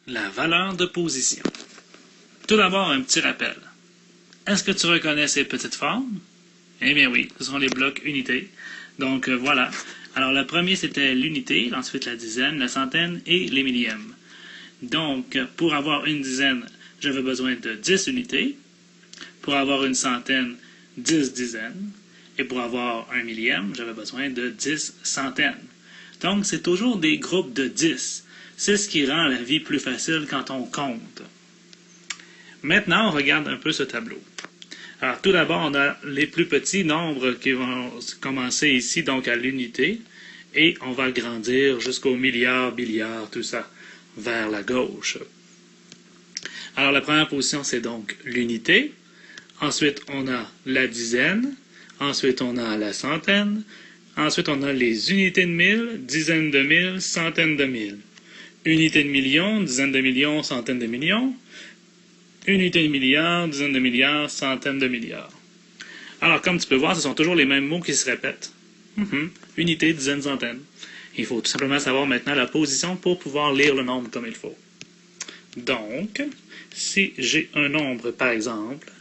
la valeur de position. Tout d'abord, un petit rappel. Est-ce que tu reconnais ces petites formes? Eh bien oui, ce sont les blocs unités. Donc voilà. Alors le premier c'était l'unité, ensuite la dizaine, la centaine et les millièmes. Donc pour avoir une dizaine, j'avais besoin de 10 unités. Pour avoir une centaine, 10 dizaines. Et pour avoir un millième, j'avais besoin de 10 centaines. Donc c'est toujours des groupes de 10. C'est ce qui rend la vie plus facile quand on compte. Maintenant, on regarde un peu ce tableau. Alors, tout d'abord, on a les plus petits nombres qui vont commencer ici, donc à l'unité, et on va grandir jusqu'au milliard, billiard, tout ça, vers la gauche. Alors, la première position, c'est donc l'unité. Ensuite, on a la dizaine. Ensuite, on a la centaine. Ensuite, on a les unités de mille, dizaines de mille, centaines de mille. Unités de millions, dizaines de millions, centaines de millions. Unités de milliards, dizaines de milliards, centaines de milliards. Alors, comme tu peux voir, ce sont toujours les mêmes mots qui se répètent. Unité, dizaines, centaines. Il faut tout simplement savoir maintenant la position pour pouvoir lire le nombre comme il faut. Donc, si j'ai un nombre, par exemple,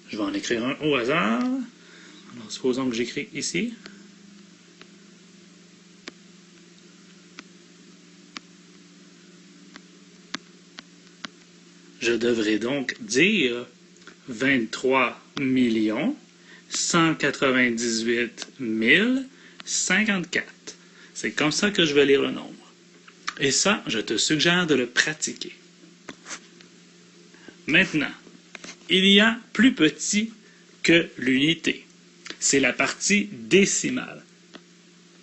je vais en écrire un au hasard. Alors, supposons que j'écris ici. Je devrais donc dire 23 198 054. C'est comme ça que je vais lire le nombre. Et ça, je te suggère de le pratiquer. Maintenant, il y a plus petit que l'unité. C'est la partie décimale.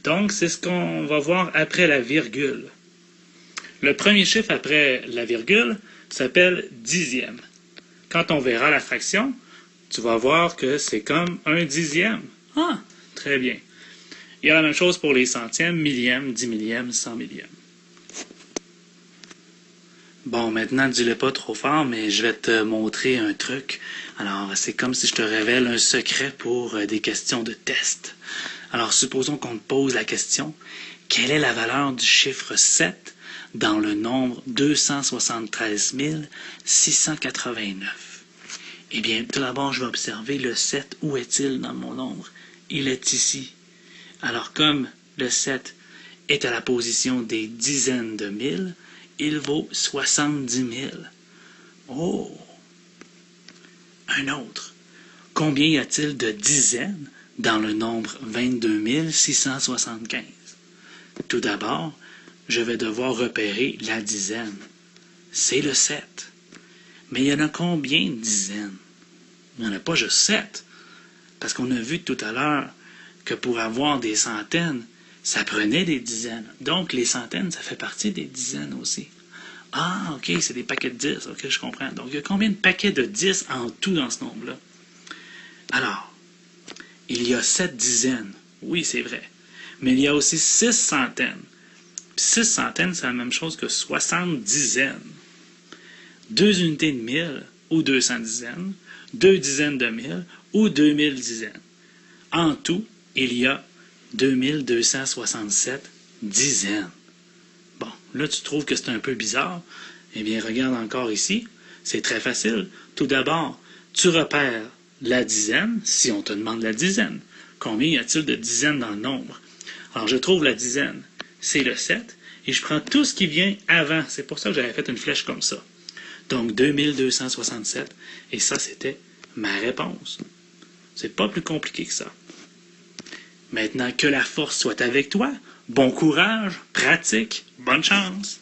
Donc, c'est ce qu'on va voir après la virgule. Le premier chiffre après la virgule s'appelle dixième. Quand on verra la fraction, tu vas voir que c'est comme un dixième. Ah, très bien. Il y a la même chose pour les centièmes, millièmes, 10 millièmes, 100 millièmes. Bon, maintenant, dis-le pas trop fort, mais je vais te montrer un truc. Alors, c'est comme si je te révèle un secret pour des questions de test. Alors, supposons qu'on te pose la question, quelle est la valeur du chiffre 7 dans le nombre 273 689. Eh bien, tout d'abord, je vais observer le 7. Où est-il dans mon nombre? Il est ici. Alors, comme le 7 est à la position des dizaines de mille, il vaut 70 000. Oh! Un autre. Combien y a-t-il de dizaines dans le nombre 22 675? Tout d'abord, je vais devoir repérer la dizaine. C'est le 7. Mais il y en a combien de dizaines? Il n'y en a pas juste 7. Parce qu'on a vu tout à l'heure que pour avoir des centaines, ça prenait des dizaines. Donc, les centaines, ça fait partie des dizaines aussi. Ah, ok, c'est des paquets de 10. Ok, je comprends. Donc, il y a combien de paquets de 10 en tout dans ce nombre-là? Alors, il y a 7 dizaines. Oui, c'est vrai. Mais il y a aussi 6 centaines. 6 centaines, c'est la même chose que 60 dizaines. 2 unités de 1000 ou 200 dizaines, 2 dizaines de 1000 ou 2000 dizaines. En tout, il y a 2267 dizaines. Bon, là tu trouves que c'est un peu bizarre. Eh bien, regarde encore ici. C'est très facile. Tout d'abord, tu repères la dizaine, si on te demande la dizaine. Combien y a-t-il de dizaines dans le nombre? Alors, je trouve la dizaine. C'est le 7, et je prends tout ce qui vient avant. C'est pour ça que j'avais fait une flèche comme ça. Donc, 2267, et ça, c'était ma réponse. C'est pas plus compliqué que ça. Maintenant, que la force soit avec toi. Bon courage, pratique, bonne chance.